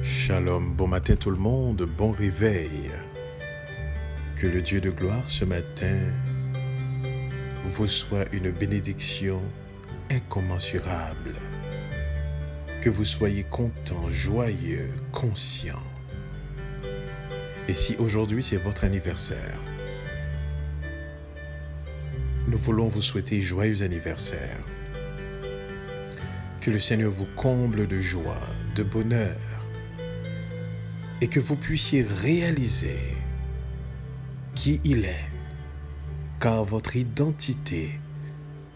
Shalom, bon matin tout le monde, bon réveil. Que le Dieu de gloire ce matin vous soit une bénédiction incommensurable. Que vous soyez content, joyeux, conscient. Et si aujourd'hui c'est votre anniversaire, nous voulons vous souhaiter joyeux anniversaire. Que le Seigneur vous comble de joie, de bonheur, et que vous puissiez réaliser qui il est, car votre identité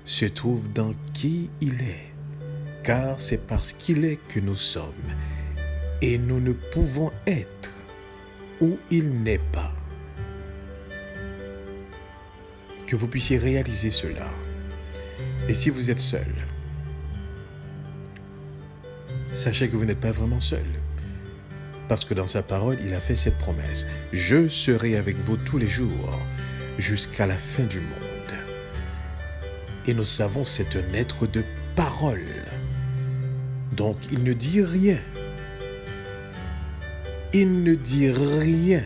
se trouve dans qui il est, car c'est parce qu'il est que nous sommes, et nous ne pouvons être où il n'est pas. Que vous puissiez réaliser cela. Et si vous êtes seul, sachez que vous n'êtes pas vraiment seul. Parce que dans sa parole, il a fait cette promesse. Je serai avec vous tous les jours jusqu'à la fin du monde. Et nous savons, c'est un être de parole. Donc, il ne dit rien. Il ne dit rien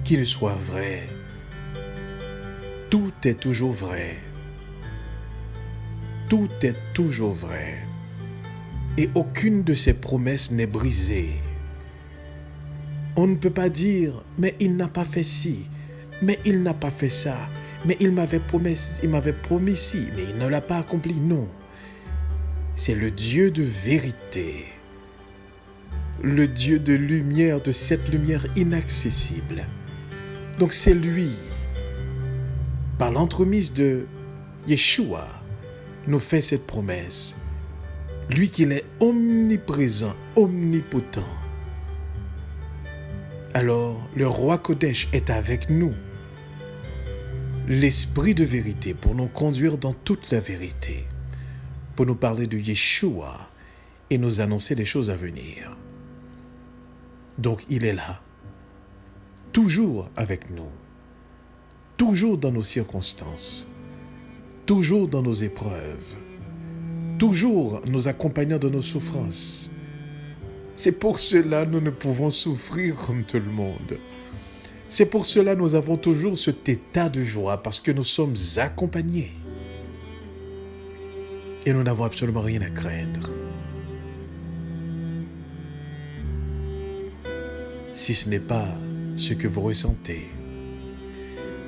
qui ne soit vrai. Tout est toujours vrai. Tout est toujours vrai. Et aucune de ces promesses n'est brisée. On ne peut pas dire, mais il n'a pas fait ci, mais il n'a pas fait ça, mais il m'avait promis ci, mais il ne l'a pas accompli. Non. C'est le Dieu de vérité, le Dieu de lumière, de cette lumière inaccessible. Donc c'est lui, par l'entremise de Yeshua, nous fait cette promesse. Lui qu'il est omniprésent, omnipotent. Alors, le roi Kodesh est avec nous. L'esprit de vérité pour nous conduire dans toute la vérité. Pour nous parler de Yeshua et nous annoncer les choses à venir. Donc, il est là. Toujours avec nous. Toujours dans nos circonstances. Toujours dans nos épreuves. Toujours nous accompagnant dans nos souffrances. C'est pour cela que nous ne pouvons souffrir comme tout le monde. C'est pour cela que nous avons toujours cet état de joie, parce que nous sommes accompagnés. Et nous n'avons absolument rien à craindre. Si ce n'est pas ce que vous ressentez,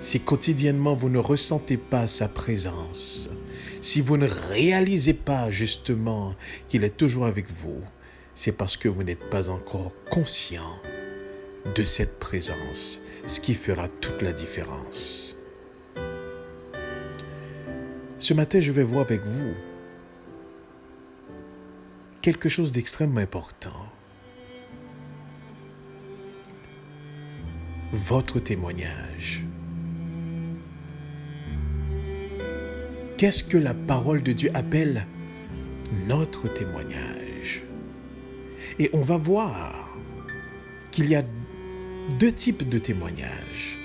si quotidiennement vous ne ressentez pas sa présence, si vous ne réalisez pas justement qu'il est toujours avec vous, c'est parce que vous n'êtes pas encore conscient de cette présence, ce qui fera toute la différence. Ce matin, je vais voir avec vous quelque chose d'extrêmement important. Votre témoignage. Qu'est-ce que la parole de Dieu appelle notre témoignage? Et on va voir qu'il y a deux types de témoignages.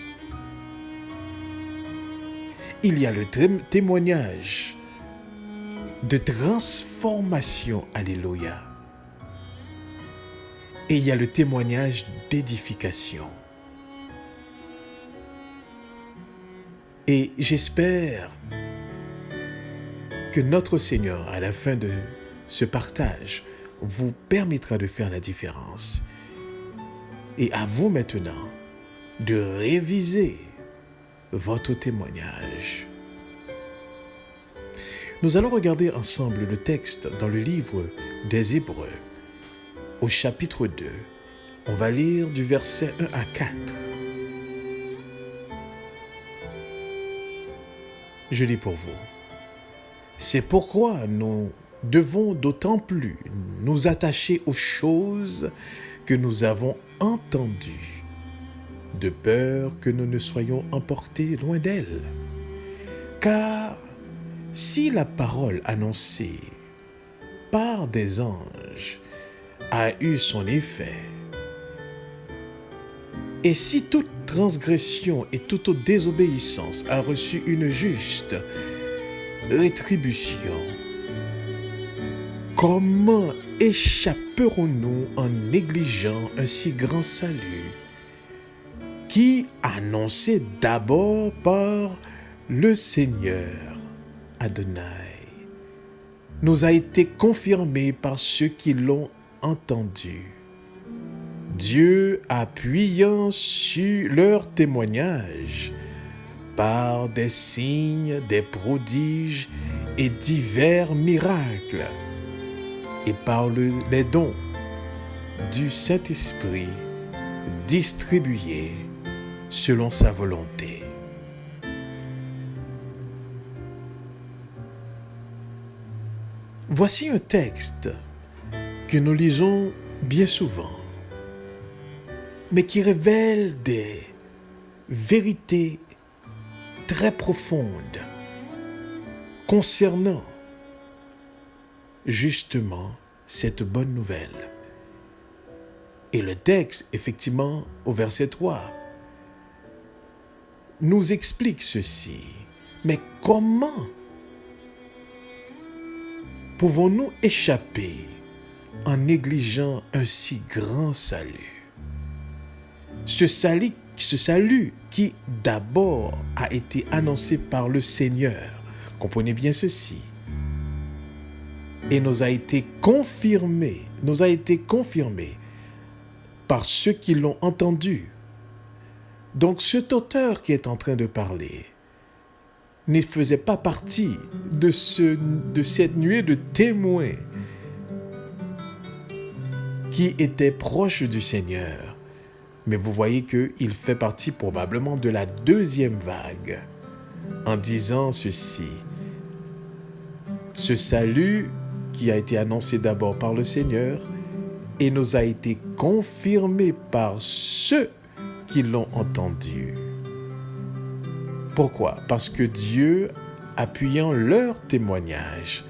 Il y a le témoignage de transformation, alléluia. Et il y a le témoignage d'édification. Et j'espère que notre Seigneur, à la fin de ce partage, vous permettra de faire la différence. Et à vous maintenant de réviser votre témoignage. Nous allons regarder ensemble le texte dans le livre des Hébreux, au chapitre 2. On va lire du verset 1 à 4. Je lis pour vous. C'est pourquoi nous devons d'autant plus nous attacher aux choses que nous avons entendues, de peur que nous ne soyons emportés loin d'elles. Car si la parole annoncée par des anges a eu son effet, et si toute transgression et toute désobéissance a reçu une juste rétribution, comment échapperons-nous en négligeant un si grand salut qui, annoncé d'abord par le Seigneur Adonai, nous a été confirmé par ceux qui l'ont entendu. Dieu appuyant sur leur témoignage par des signes, des prodiges et divers miracles, et par les dons du Saint-Esprit distribués selon sa volonté. Voici un texte que nous lisons bien souvent, mais qui révèle des vérités très profondes concernant justement cette bonne nouvelle. Et le texte, effectivement, au verset 3, nous explique ceci. Mais comment pouvons-nous échapper en négligeant un si grand salut? Ce salut qui d'abord a été annoncé par le Seigneur, comprenez bien ceci, et nous a été confirmé par ceux qui l'ont entendu. Donc cet auteur qui est en train de parler ne faisait pas partie de cette nuée de témoins qui étaient proches du Seigneur. Mais vous voyez qu'il fait partie probablement de la deuxième vague en disant ceci. Ce salut qui a été annoncé d'abord par le Seigneur et nous a été confirmé par ceux qui l'ont entendu. Pourquoi? Parce que Dieu, appuyant leur témoignage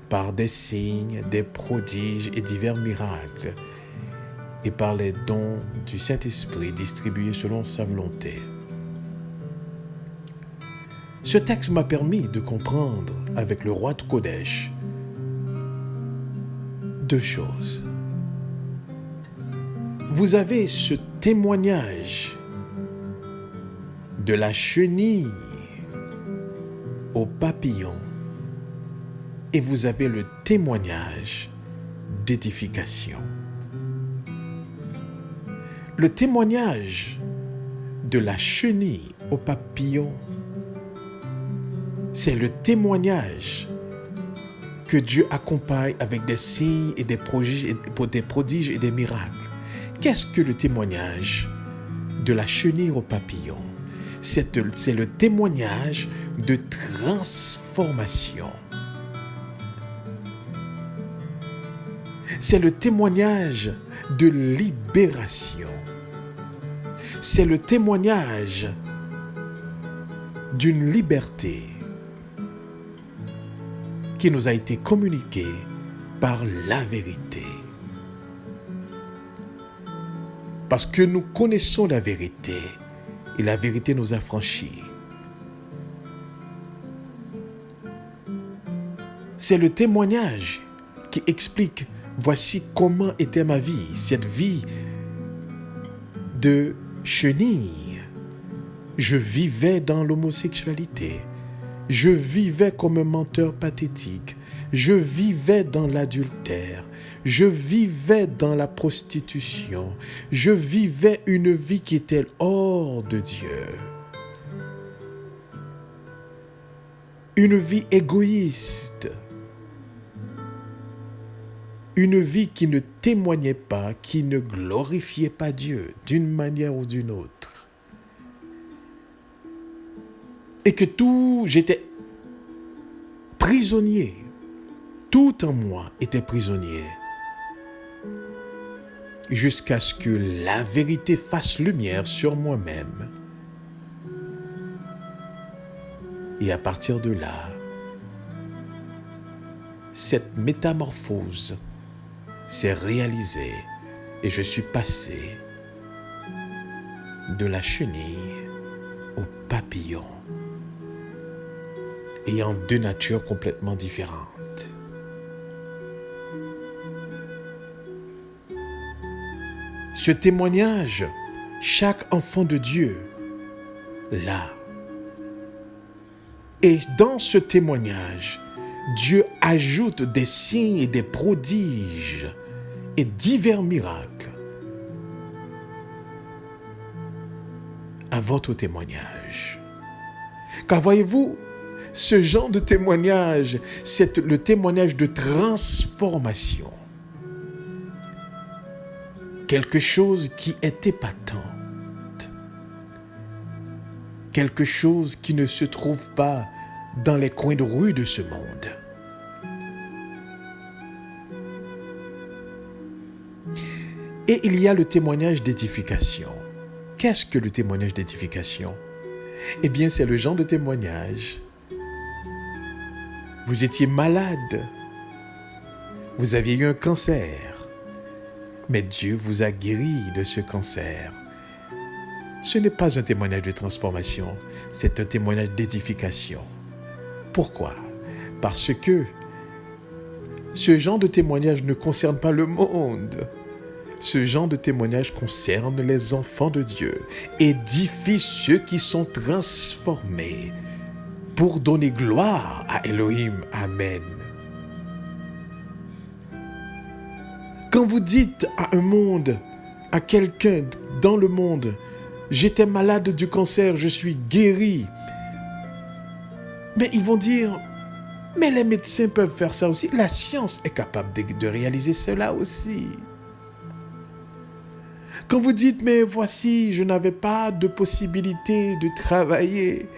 par des signes, des prodiges et divers miracles, et par les dons du Saint-Esprit distribués selon sa volonté. Ce texte m'a permis de comprendre avec le roi de Kodesh deux choses. Vous avez ce témoignage de la chenille au papillon et vous avez le témoignage d'édification. Le témoignage de la chenille au papillon, c'est le témoignage que Dieu accompagne avec des signes et des prodiges et des miracles. Qu'est-ce que le témoignage de la chenille au papillon? C'est le témoignage de transformation. C'est le témoignage de libération. C'est le témoignage d'une liberté qui nous a été communiquée par la vérité. Parce que nous connaissons la vérité et la vérité nous a franchis. C'est le témoignage qui explique voici comment était ma vie, cette vie de chenille. Je vivais dans l'homosexualité. Je vivais comme un menteur pathétique. Je vivais dans l'adultère. Je vivais dans la prostitution. Je vivais une vie qui était hors de Dieu. Une vie égoïste. Une vie qui ne témoignait pas, qui ne glorifiait pas Dieu d'une manière ou d'une autre. Et que j'étais prisonnier. Tout en moi était prisonnier. Jusqu'à ce que la vérité fasse lumière sur moi-même. Et à partir de là, cette métamorphose s'est réalisée et je suis passé de la chenille au papillon, ayant deux natures complètement différentes. Ce témoignage, chaque enfant de Dieu l'a. Et dans ce témoignage, Dieu ajoute des signes et des prodiges et divers miracles à votre témoignage. Car voyez-vous, ce genre de témoignage, c'est le témoignage de transformation. Quelque chose qui est épatant. Quelque chose qui ne se trouve pas dans les coins de rue de ce monde. Et il y a le témoignage d'édification. Qu'est-ce que le témoignage d'édification? Eh bien, c'est le genre de témoignage. Vous étiez malade. Vous aviez eu un cancer. Mais Dieu vous a guéri de ce cancer. Ce n'est pas un témoignage de transformation, c'est un témoignage d'édification. Pourquoi? Parce que ce genre de témoignage ne concerne pas le monde. Ce genre de témoignage concerne les enfants de Dieu. Édifie ceux qui sont transformés pour donner gloire à Elohim. Amen. Quand vous dites à un monde, à quelqu'un dans le monde, j'étais malade du cancer, je suis guéri. Mais ils vont dire, mais les médecins peuvent faire ça aussi. La science est capable de réaliser cela aussi. Quand vous dites, mais voici, je n'avais pas de possibilité de travailler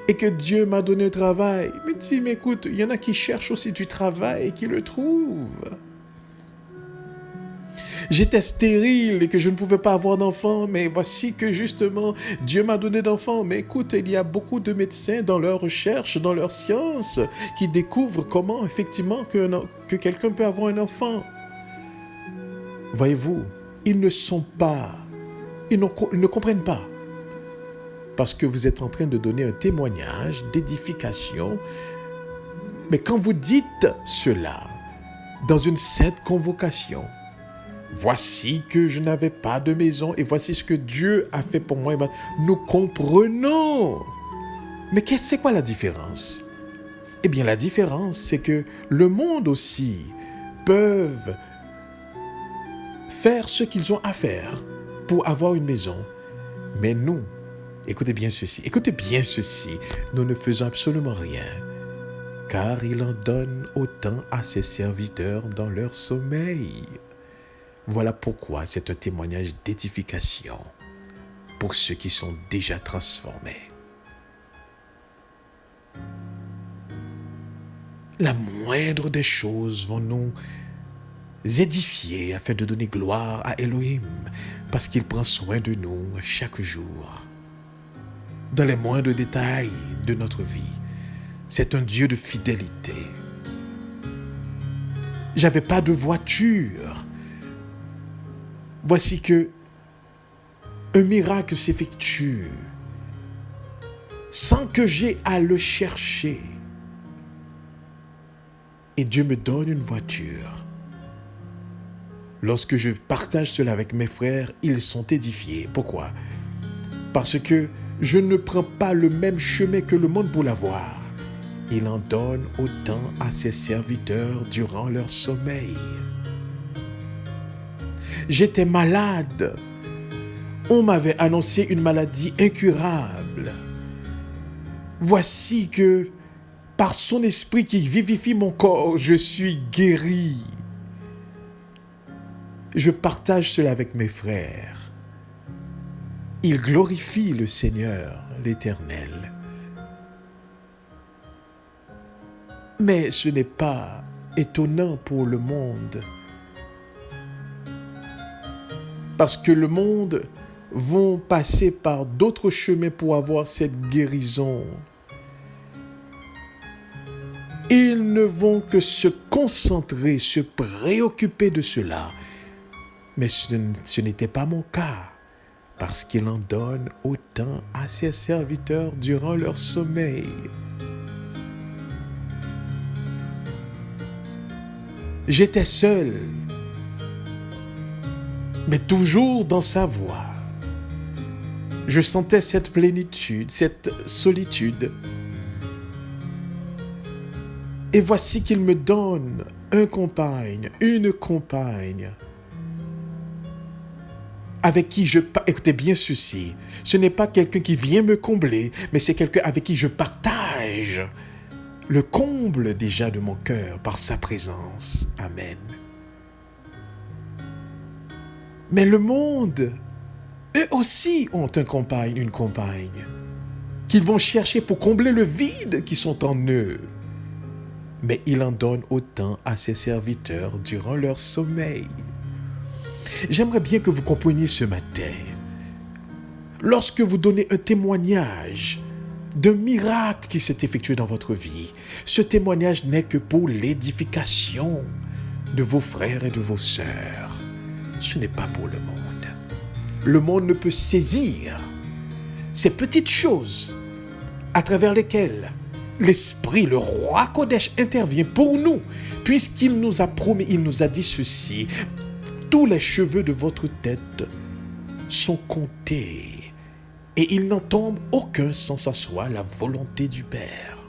et que Dieu m'a donné un travail. Mais dis, mais écoute, il y en a qui cherchent aussi du travail et qui le trouvent. J'étais stérile et que je ne pouvais pas avoir d'enfant, mais voici que justement, Dieu m'a donné d'enfants. Mais écoute, il y a beaucoup de médecins dans leur recherche, dans leur science, qui découvrent comment effectivement que quelqu'un peut avoir un enfant. Voyez-vous, ils ne comprennent pas. Parce que vous êtes en train de donner un témoignage d'édification. Mais quand vous dites cela, dans une sainte convocation, voici que je n'avais pas de maison et voici ce que Dieu a fait pour moi. Nous comprenons. Mais c'est quoi la différence? Eh bien, la différence, c'est que le monde aussi peuvent faire ce qu'ils ont à faire pour avoir une maison. Mais nous, écoutez bien ceci, nous ne faisons absolument rien, car il en donne autant à ses serviteurs dans leur sommeil. Voilà pourquoi c'est un témoignage d'édification pour ceux qui sont déjà transformés. La moindre des choses vont nous édifier afin de donner gloire à Elohim, parce qu'il prend soin de nous chaque jour. Dans les moindres détails de notre vie, c'est un Dieu de fidélité. J'avais pas de voiture. Voici que un miracle s'effectue sans que j'aie à le chercher. Et Dieu me donne une voiture. Lorsque je partage cela avec mes frères, ils sont édifiés. Pourquoi? Parce que je ne prends pas le même chemin que le monde pour l'avoir. Il en donne autant à ses serviteurs durant leur sommeil. J'étais malade. On m'avait annoncé une maladie incurable. Voici que, par son esprit qui vivifie mon corps, je suis guéri. Je partage cela avec mes frères. Ils glorifient le Seigneur, l'Éternel. Mais ce n'est pas étonnant pour le monde. Parce que le monde va passer par d'autres chemins pour avoir cette guérison. Ils ne vont que se concentrer, se préoccuper de cela. Mais ce n'était pas mon cas, parce qu'il en donne autant à ses serviteurs durant leur sommeil. J'étais seul. mais toujours dans sa voix. Je sentais cette plénitude, cette solitude. Et voici qu'il me donne une compagne, avec qui écoutez bien ceci, ce n'est pas quelqu'un qui vient me combler, mais c'est quelqu'un avec qui je partage le comble déjà de mon cœur par sa présence. Amen. Mais le monde, eux aussi ont une compagne, qu'ils vont chercher pour combler le vide qui sont en eux. Mais il en donne autant à ses serviteurs durant leur sommeil. J'aimerais bien que vous compreniez ce matin, lorsque vous donnez un témoignage d'un miracle qui s'est effectué dans votre vie, ce témoignage n'est que pour l'édification de vos frères et de vos sœurs. Ce n'est pas pour le monde. Le monde ne peut saisir ces petites choses à travers lesquelles l'Esprit, le roi Kodesh, intervient pour nous, puisqu'il nous a promis, il nous a dit ceci: tous les cheveux de votre tête sont comptés, et il n'en tombe aucun sans que ça soit la volonté du Père.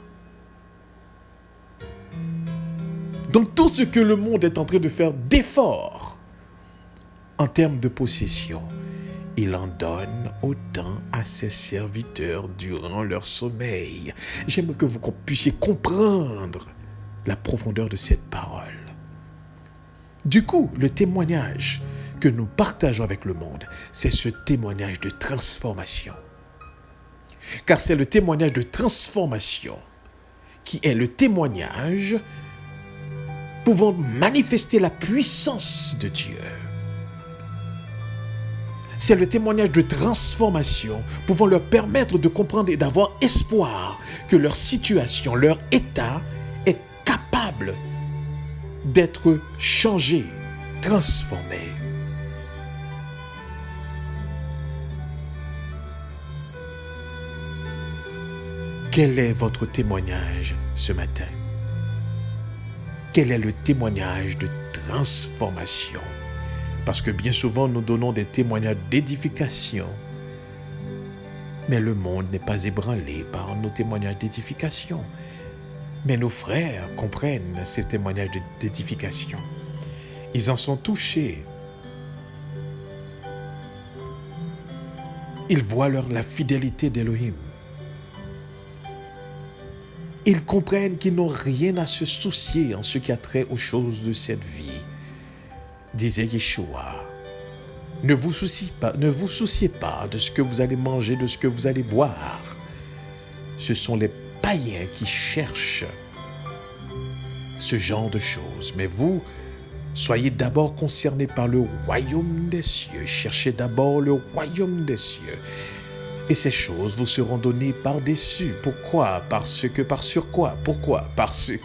Donc tout ce que le monde est en train de faire d'efforts en termes de possession, il en donne autant à ses serviteurs durant leur sommeil. J'aimerais que vous puissiez comprendre la profondeur de cette parole. Du coup, le témoignage que nous partageons avec le monde, c'est ce témoignage de transformation. Car c'est le témoignage de transformation qui est le témoignage pouvant manifester la puissance de Dieu. C'est le témoignage de transformation pouvant leur permettre de comprendre et d'avoir espoir que leur situation, leur état est capable d'être changé, transformé. Quel est votre témoignage ce matin? Quel est le témoignage de transformation? Parce que bien souvent, nous donnons des témoignages d'édification. Mais le monde n'est pas ébranlé par nos témoignages d'édification. Mais nos frères comprennent ces témoignages d'édification. Ils en sont touchés. Ils voient la fidélité d'Élohim. Ils comprennent qu'ils n'ont rien à se soucier en ce qui a trait aux choses de cette vie. Disait Yeshua, ne vous souciez pas de ce que vous allez manger, de ce que vous allez boire. Ce sont les païens qui cherchent ce genre de choses. Mais vous, soyez d'abord concernés par le royaume des cieux. Cherchez d'abord le royaume des cieux. Et ces choses vous seront données par-dessus. Pourquoi? Parce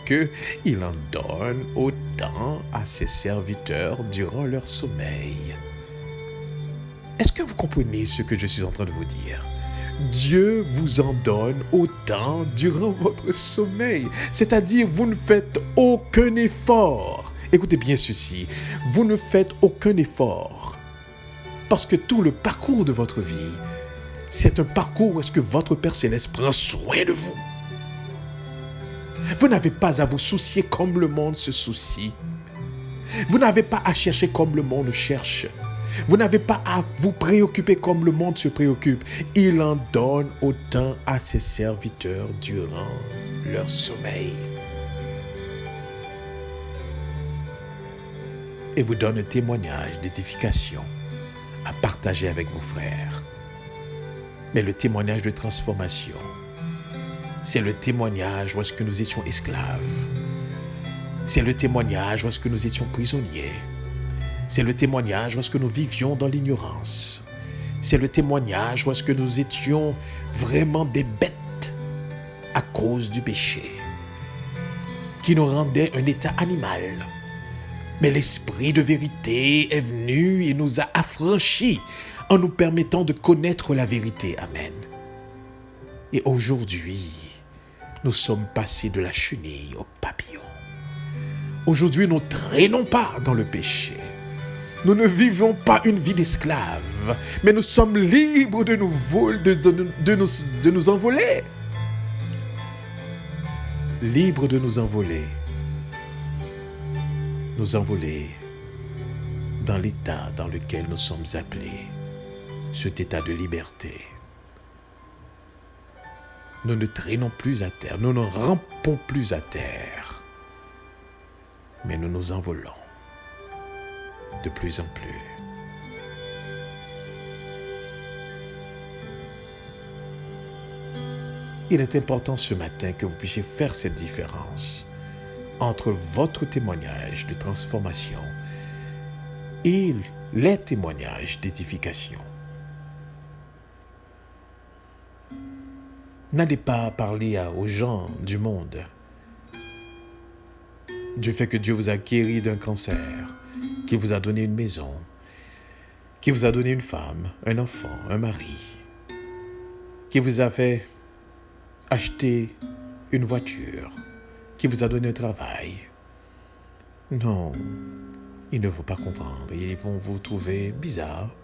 que il en donne autant à ses serviteurs durant leur sommeil. Est-ce que vous comprenez ce que je suis en train de vous dire? Dieu vous en donne autant durant votre sommeil. C'est-à-dire, vous ne faites aucun effort. Écoutez bien ceci. Vous ne faites aucun effort. Parce que tout le parcours de votre vie, c'est un parcours où est-ce que votre Père Céleste prend soin de vous. Vous n'avez pas à vous soucier comme le monde se soucie. Vous n'avez pas à chercher comme le monde cherche. Vous n'avez pas à vous préoccuper comme le monde se préoccupe. Il en donne autant à ses serviteurs durant leur sommeil. Et vous donne un témoignage d'édification à partager avec vos frères. Mais le témoignage de transformation, c'est le témoignage où est-ce que nous étions esclaves. C'est le témoignage où est-ce que nous étions prisonniers. C'est le témoignage où est-ce que nous vivions dans l'ignorance. C'est le témoignage où est-ce que nous étions vraiment des bêtes à cause du péché, qui nous rendait un état animal. Mais l'Esprit de vérité est venu et nous a affranchis en nous permettant de connaître la vérité. Amen. Et aujourd'hui, nous sommes passés de la chenille au papillon. Aujourd'hui, nous ne traînons pas dans le péché. Nous ne vivons pas une vie d'esclave, mais nous sommes libres de nous envoler. Libres de nous envoler dans l'état dans lequel nous sommes appelés, cet état de liberté. Nous ne traînons plus à terre, nous ne rampons plus à terre, mais nous nous envolons de plus en plus. Il est important ce matin que vous puissiez faire cette différence entre votre témoignage de transformation et les témoignages d'édification. N'allez pas parler aux gens du monde du fait que Dieu vous a guéri d'un cancer, qu'il vous a donné une maison, qu'il vous a donné une femme, un enfant, un mari, qu'il vous a fait acheter une voiture, qu'il vous a donné un travail. Non, ils ne vont pas comprendre. Ils vont vous trouver bizarre.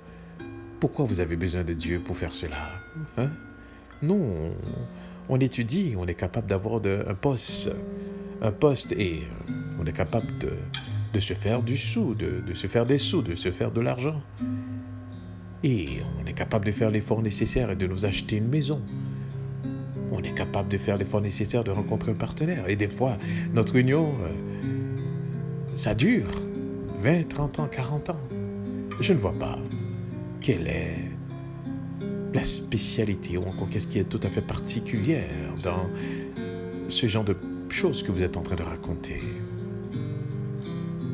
Pourquoi vous avez besoin de Dieu pour faire cela? Nous, on étudie, on est capable d'avoir un poste et on est capable de se faire du sou, de se faire des sous, de se faire de l'argent. Et on est capable de faire l'effort nécessaire et de nous acheter une maison. On est capable de faire l'effort nécessaire de rencontrer un partenaire. Et des fois, notre union, ça dure 20, 30 ans, 40 ans. Je ne vois pas quelle est la spécialité ou encore qu'est-ce qui est tout à fait particulière dans ce genre de choses que vous êtes en train de raconter.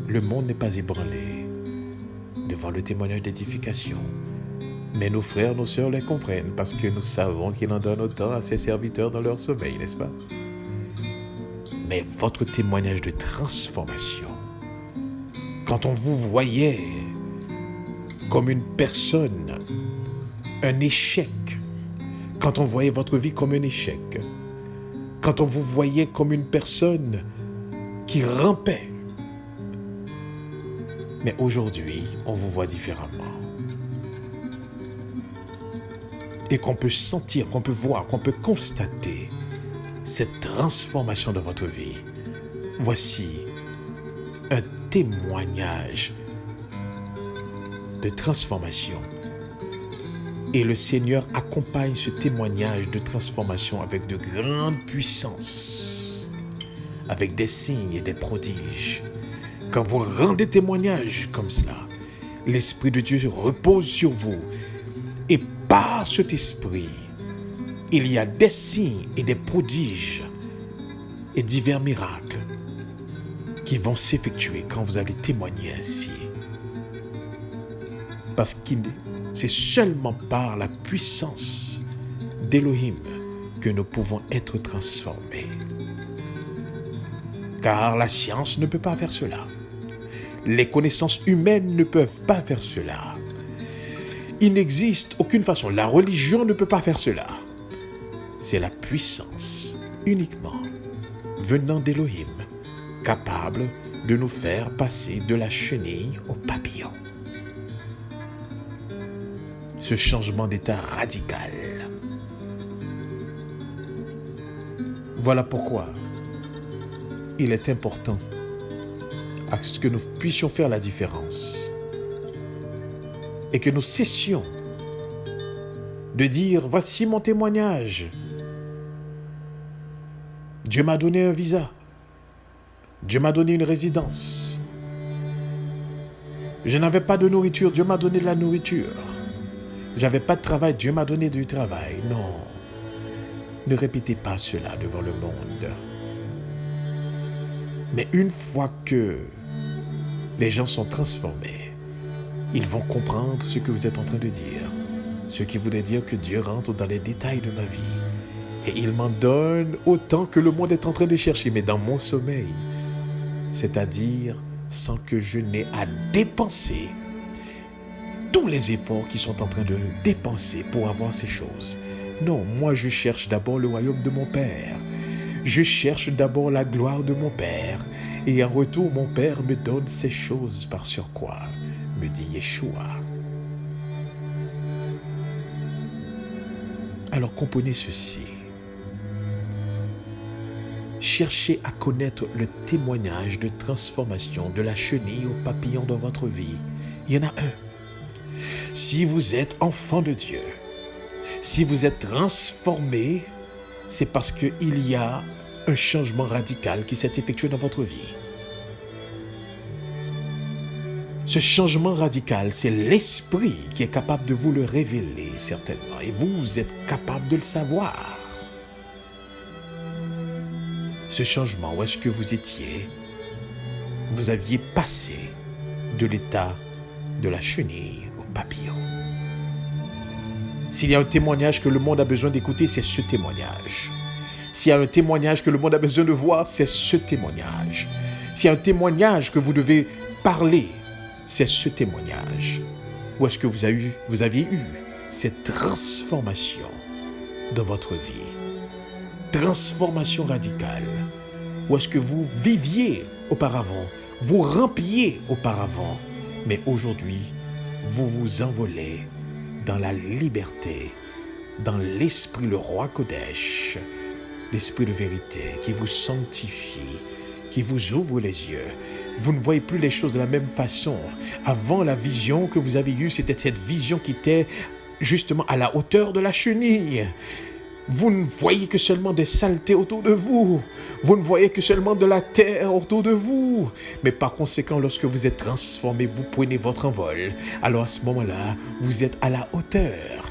Le monde n'est pas ébranlé devant le témoignage d'édification. Mais nos frères, nos sœurs les comprennent parce que nous savons qu'il en donne autant à ses serviteurs dans leur sommeil, n'est-ce pas? Mais votre témoignage de transformation, quand on vous voyait comme une personne, un échec, quand on voyait votre vie comme un échec, quand on vous voyait comme une personne qui rampait, mais aujourd'hui, on vous voit différemment. Et qu'on peut sentir, qu'on peut voir, qu'on peut constater cette transformation de votre vie. Voici un témoignage de transformation. Et le Seigneur accompagne ce témoignage de transformation avec de grandes puissances, avec des signes et des prodiges. Quand vous rendez témoignage comme cela, l'Esprit de Dieu repose sur vous. Et par cet esprit, il y a des signes et des prodiges et divers miracles qui vont s'effectuer quand vous allez témoigner ainsi. Parce que c'est seulement par la puissance d'Élohim que nous pouvons être transformés. Car la science ne peut pas faire cela. Les connaissances humaines ne peuvent pas faire cela. Il n'existe aucune façon. La religion ne peut pas faire cela. C'est la puissance uniquement venant d'Élohim, capable de nous faire passer de la chenille au papillon. Ce changement d'état radical. Voilà pourquoi il est important à ce que nous puissions faire la différence. Et que nous cessions de dire, voici mon témoignage. Dieu m'a donné un visa. Dieu m'a donné une résidence. Je n'avais pas de nourriture, Dieu m'a donné de la nourriture. J'avais pas de travail, Dieu m'a donné du travail. Non, ne répétez pas cela devant le monde. Mais une fois que les gens sont transformés, ils vont comprendre ce que vous êtes en train de dire. Ce qui voulait dire que Dieu rentre dans les détails de ma vie. Et il m'en donne autant que le monde est en train de chercher, mais dans mon sommeil. C'est-à-dire sans que je n'ai à dépenser tous les efforts qu'ils sont en train de dépenser pour avoir ces choses. Non, moi je cherche d'abord le royaume de mon Père. Je cherche d'abord la gloire de mon Père. Et en retour, mon Père me donne ces choses par surcroît. me dit Yeshua. Alors comprenez ceci. Cherchez à connaître le témoignage de transformation de la chenille au papillon dans votre vie. Il y en a un. Si vous êtes enfant de Dieu, si vous êtes transformé, c'est parce qu'il y a un changement radical qui s'est effectué dans votre vie. Ce changement radical, c'est l'Esprit qui est capable de vous le révéler certainement. Et vous êtes capable de le savoir. Ce changement, où est-ce que vous étiez? Vous aviez passé de l'état de la chenille au papillon. S'il y a un témoignage que le monde a besoin d'écouter, c'est ce témoignage. S'il y a un témoignage que le monde a besoin de voir, c'est ce témoignage. S'il y a un témoignage que vous devez parler, c'est ce témoignage. Où est-ce que vous aviez eu cette transformation dans votre vie? Transformation radicale. Où est-ce que vous viviez auparavant, vous rampiez auparavant, mais aujourd'hui, vous vous envolez dans la liberté, dans l'esprit, le roi Kodesh, l'esprit de vérité qui vous sanctifie, qui vous ouvre les yeux. Vous ne voyez plus les choses de la même façon. Avant, la vision que vous avez eue, c'était cette vision qui était justement à la hauteur de la chenille. Vous ne voyez que seulement des saletés autour de vous. Vous ne voyez que seulement de la terre autour de vous. Mais par conséquent, lorsque vous êtes transformé, vous prenez votre envol. Alors à ce moment-là, vous êtes à la hauteur.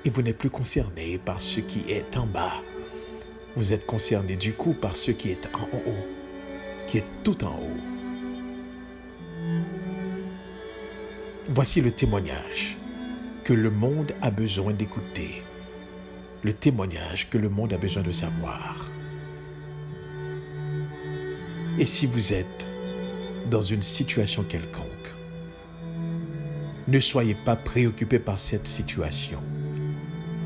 Et vous n'êtes plus concerné par ce qui est en bas. Vous êtes concerné du coup par ce qui est en haut, qui est tout en haut. Voici le témoignage que le monde a besoin d'écouter. Le témoignage que le monde a besoin de savoir. Et si vous êtes dans une situation quelconque, ne soyez pas préoccupé par cette situation.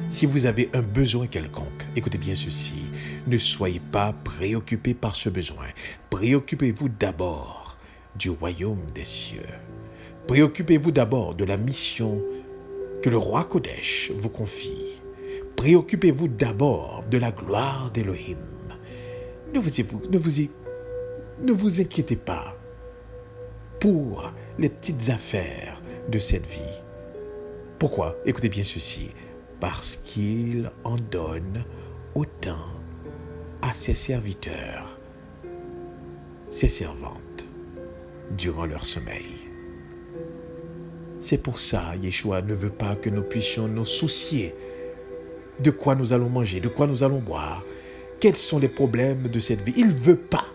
Si vous avez un besoin quelconque, écoutez bien ceci, ne soyez pas préoccupé par ce besoin. Préoccupez-vous d'abord du royaume des cieux. Préoccupez-vous d'abord de la mission que le roi Kodesh vous confie. Préoccupez-vous d'abord de la gloire d'Élohim. Ne vous inquiétez pas pour les petites affaires de cette vie. Pourquoi? Écoutez bien ceci. Parce qu'il en donne autant à ses serviteurs, ses servantes, durant leur sommeil. C'est pour ça, Yeshua ne veut pas que nous puissions nous soucier de quoi nous allons manger, de quoi nous allons boire, quels sont les problèmes de cette vie. Il ne veut pas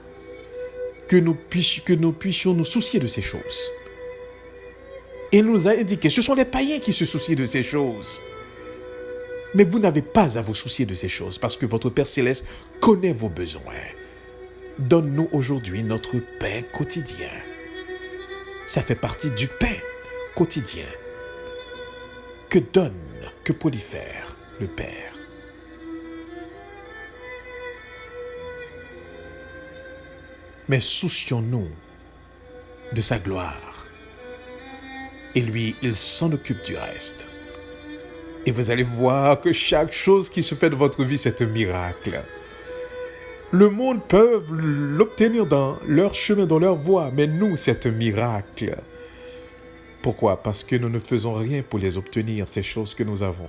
que nous puissions nous soucier de ces choses. Il nous a indiqué, ce sont les païens qui se soucient de ces choses. Mais vous n'avez pas à vous soucier de ces choses parce que votre Père Céleste connaît vos besoins. Donne-nous aujourd'hui notre pain quotidien. Ça fait partie du pain quotidien que prolifère le Père. Mais soucions-nous de sa gloire. Et lui, il s'en occupe du reste. Et vous allez voir que chaque chose qui se fait de votre vie, c'est un miracle. Le monde peut l'obtenir dans leur chemin, dans leur voie, mais nous, c'est un miracle. Pourquoi? Parce que nous ne faisons rien pour les obtenir, ces choses que nous avons.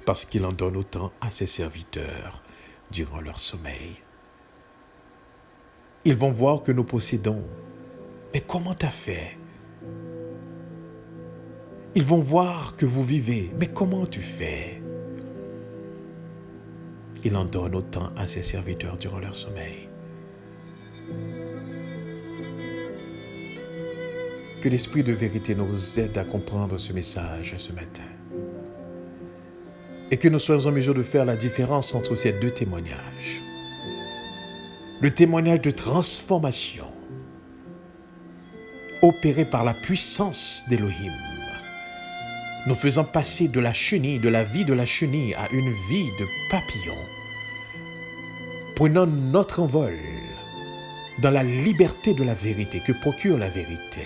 Parce qu'il en donne autant à ses serviteurs durant leur sommeil. Ils vont voir que nous possédons. Mais comment t'as fait? Ils vont voir que vous vivez. Mais comment tu fais? Il en donne autant à ses serviteurs durant leur sommeil. Que l'Esprit de vérité nous aide à comprendre ce message ce matin. Et que nous soyons en mesure de faire la différence entre ces deux témoignages. Le témoignage de transformation opéré par la puissance d'Élohim, nous faisant passer de la chenille, de la vie de la chenille à une vie de papillon, prenant notre envol dans la liberté de la vérité que procure la vérité,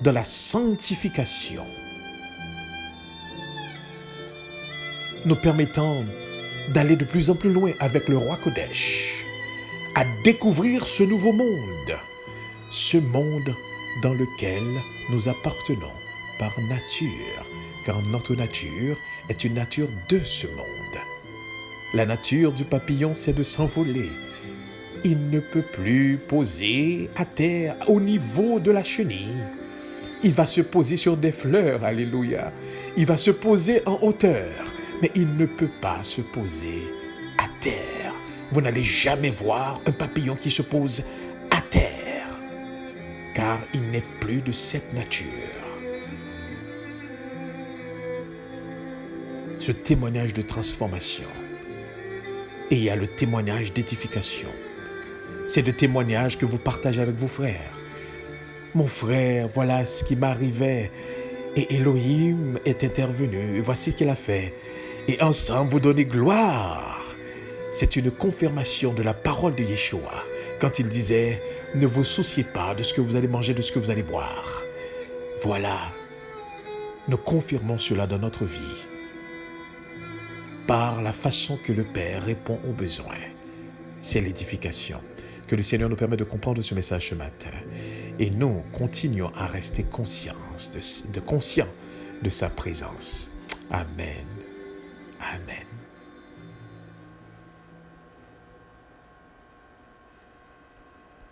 dans la sanctification, nous permettant d'aller de plus en plus loin avec le roi Kodesh, à découvrir ce nouveau monde, ce monde dans lequel nous appartenons par nature, car notre nature est une nature de ce monde. La nature du papillon, c'est de s'envoler. Il ne peut plus poser à terre au niveau de la chenille. Il va se poser sur des fleurs, alléluia. Il va se poser en hauteur, mais il ne peut pas se poser à terre. Vous n'allez jamais voir un papillon qui se pose à terre, car il n'est plus de cette nature. Ce témoignage de transformation, et il y a le témoignage d'édification. C'est le témoignage que vous partagez avec vos frères. Mon frère, voilà ce qui m'arrivait. Et Elohim est intervenu. Et voici ce qu'il a fait. Et ensemble, vous donnez gloire. C'est une confirmation de la parole de Yeshua. Quand il disait, ne vous souciez pas de ce que vous allez manger, de ce que vous allez boire. Voilà. Nous confirmons cela dans notre vie. Par la façon que le Père répond aux besoins. C'est l'édification. Que le Seigneur nous permette de comprendre ce message ce matin. Et nous continuons à rester conscients de sa présence. Amen. Amen.